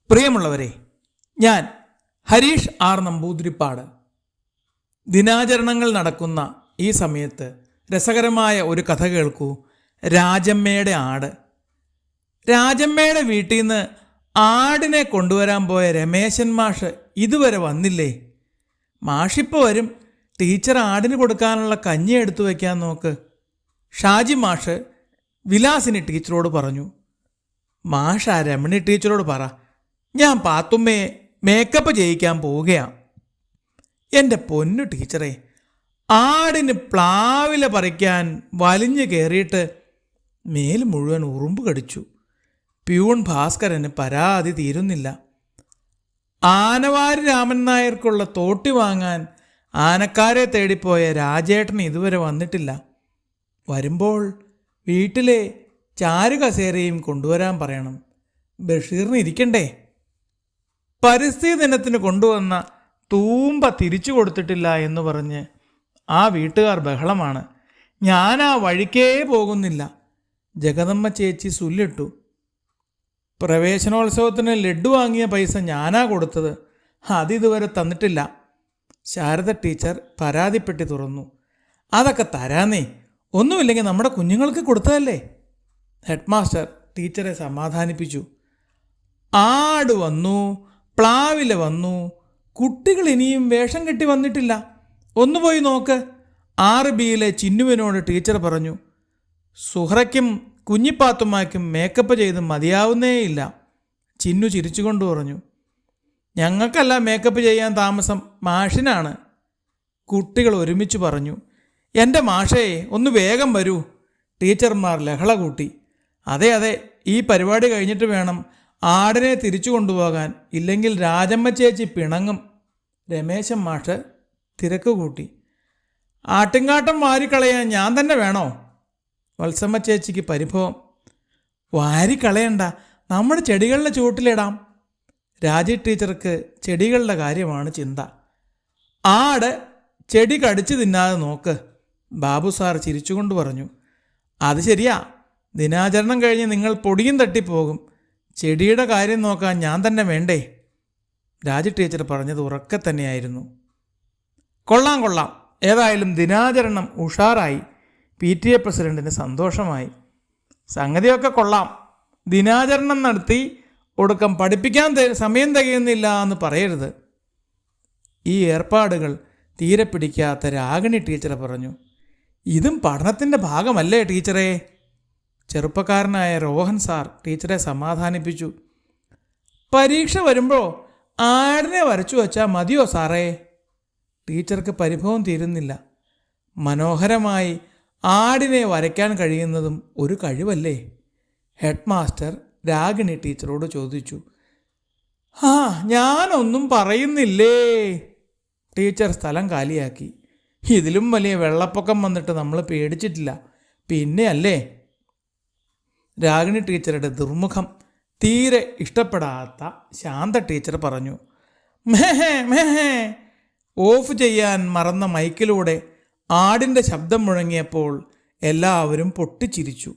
പ്രിയമുള്ളവരെ, ഞാൻ ഹരീഷ് ആർ നമ്പൂതിരിപ്പാട്. ദിനാചരണങ്ങൾ നടക്കുന്ന ഈ സമയത്ത് രസകരമായ ഒരു കഥ കേൾക്കൂ. രാജമ്മയുടെ ആട്. രാജമ്മയുടെ വീട്ടിൽ നിന്ന് ആടിനെ കൊണ്ടുവരാൻ പോയ രമേശൻ മാഷ് ഇതുവരെ വന്നില്ലേ? മാഷിപ്പോൾ വരും. ടീച്ചർ ആടിന് കൊടുക്കാനുള്ള കഞ്ഞി എടുത്തു വയ്ക്കാൻ നോക്ക്. ഷാജി മാഷ് വിലാസിനി ടീച്ചറോട് പറഞ്ഞു. മാഷ് ആ രമണി ടീച്ചറോട് പറ, ഞാൻ പാത്തുമ്മയെ മേക്കപ്പ് ചെയ്യിക്കാൻ പോവുകയാണ്. എൻ്റെ പൊന്നു ടീച്ചറെ, ആടിന് പ്ലാവില പറിക്കാൻ വലിഞ്ഞു കയറിയിട്ട് മേൽ മുഴുവൻ ഉറുമ്പ് കടിച്ചു. പ്യൂൺ ഭാസ്കരന് പരാതി തീരുന്നില്ല. ആനവാരി രാമൻ നായർക്കുള്ള തോട്ടി വാങ്ങാൻ ആനക്കാരെ തേടിപ്പോയ രാജേട്ടന് ഇതുവരെ വന്നിട്ടില്ല. വരുമ്പോൾ വീട്ടിലെ ചാരുകസേരയും കൊണ്ടുവരാൻ പറയണം. ബഷീറിന് ഇരിക്കണ്ടേ? പരിസ്ഥിതി ദിനത്തിന് കൊണ്ടുവന്ന തൂമ്പ തിരിച്ചു കൊടുത്തിട്ടില്ല എന്ന് പറഞ്ഞ് ആ വീട്ടുകാർ ബഹളമാണ്. ഞാൻ ആ വഴിക്കേ പോകുന്നില്ല. ജഗദമ്മ ചേച്ചി സുല്ലിട്ടു. പ്രവേശനോത്സവത്തിന് ലഡ്ഡു വാങ്ങിയ പൈസ ഞാനാ കൊടുത്തത്, അതിതുവരെ തന്നിട്ടില്ല. ശാരദ ടീച്ചർ പരാതിപ്പെട്ടി തുറന്നു. അതൊക്കെ തരാന്നേ, ഒന്നുമില്ലെങ്കിൽ നമ്മുടെ കുഞ്ഞുങ്ങൾക്ക് കൊടുത്തതല്ലേ. ഹെഡ് മാസ്റ്റർ ടീച്ചറെ സമാധാനിപ്പിച്ചു. ആട് വന്നു, പ്ലാവില വന്നു, കുട്ടികൾ ഇനിയും വേഷം കെട്ടി വന്നിട്ടില്ല. ഒന്ന് പോയി നോക്ക്. 6Bയിലെ ചിന്നുവിനോട് ടീച്ചർ പറഞ്ഞു. സുഹ്റയ്ക്കും കുഞ്ഞിപ്പാത്തുമ്മയ്ക്കും മേക്കപ്പ് ചെയ്ത് മതിയാവുന്നേയില്ല. ചിന്നു ചിരിച്ചുകൊണ്ട് പറഞ്ഞു. ഞങ്ങൾക്കല്ല മേക്കപ്പ് ചെയ്യാൻ താമസം, മാഷിനാണ്. കുട്ടികൾ ഒരുമിച്ച് പറഞ്ഞു. എൻ്റെ മാഷേ, ഒന്ന് വേഗം വരൂ. ടീച്ചർമാർ ലഹള കൂട്ടി. അതെ അതെ, ഈ പരിപാടി കഴിഞ്ഞിട്ട് വേണം ആടിനെ തിരിച്ചു കൊണ്ടുപോകാൻ, ഇല്ലെങ്കിൽ രാജമ്മ ചേച്ചി പിണങ്ങും. രമേശൻ മാഷ് തിരക്ക് കൂട്ടി. ആട്ടിൻകാട്ടം വാരിക്കളയാൻ ഞാൻ തന്നെ വേണോ? വത്സമ്മ ചേച്ചിക്ക് പരിഭവം. വാരിക്കളയണ്ട, നമ്മുടെ ചെടികളുടെ ചുവട്ടിലിടാം. രാജി ടീച്ചർക്ക് ചെടികളുടെ കാര്യമാണ് ചിന്ത. ആട് ചെടി കടിച്ചു തിന്നാതെ നോക്ക്. ബാബു സാർ ചിരിച്ചുകൊണ്ട് പറഞ്ഞു. അത് ശരിയാ, ദിനാചരണം കഴിഞ്ഞ് നിങ്ങൾ പൊടിയും തട്ടിപ്പോകും. ചെടിയുടെ കാര്യം നോക്കാൻ ഞാൻ തന്നെ വേണ്ടേ? രാജി ടീച്ചർ പറഞ്ഞത് ഉറക്കെ തന്നെയായിരുന്നു. കൊള്ളാം കൊള്ളാം, ഏതായാലും ദിനാചരണം ഉഷാറായി. PTA പ്രസിഡന്റിന് സന്തോഷമായി. സംഗതിയൊക്കെ കൊള്ളാം. ദിനാചരണം നടത്തി ഒടുക്കം പഠിപ്പിക്കാൻ സമയം തികയുന്നില്ല എന്ന് പറയരുത്. ഈ ഏർപ്പാടുകൾ തീരെ പിടിക്കാത്ത രാഗിണി ടീച്ചർ പറഞ്ഞു. ഇതും പഠനത്തിൻ്റെ ഭാഗമല്ലേ ടീച്ചറേ? ചെറുപ്പക്കാരനായ രോഹൻ സാർ ടീച്ചറെ സമാധാനിപ്പിച്ചു. പരീക്ഷ വരുമ്പോൾ ആടിനെ വരച്ചു വച്ചാൽ മതിയോ സാറേ? ടീച്ചർക്ക് പരിഭവം തീരുന്നില്ല. മനോഹരമായി ആടിനെ വരയ്ക്കാൻ കഴിയുന്നതും ഒരു കഴിവല്ലേ? ഹെഡ് മാസ്റ്റർ രാഗിണി ടീച്ചറോട് ചോദിച്ചു. ഞാനൊന്നും പറയുന്നില്ലേ? ടീച്ചർ സ്ഥലം കാലിയാക്കി. ഇതിലും വലിയ വെള്ളപ്പൊക്കം വന്നിട്ട് നമ്മൾ പേടിച്ചിട്ടില്ല, പിന്നെ അല്ലേ? രാഗിണി ടീച്ചറുടെ ദുർമുഖം തീരെ ഇഷ്ടപ്പെടാത്ത ശാന്ത ടീച്ചർ പറഞ്ഞു. മെഹേ മെഹേ. ഓഫ് ചെയ്യാൻ മറന്ന മൈക്കിലൂടെ ആടിൻ്റെ ശബ്ദം മുഴങ്ങിയപ്പോൾ എല്ലാവരും പൊട്ടിച്ചിരിച്ചു.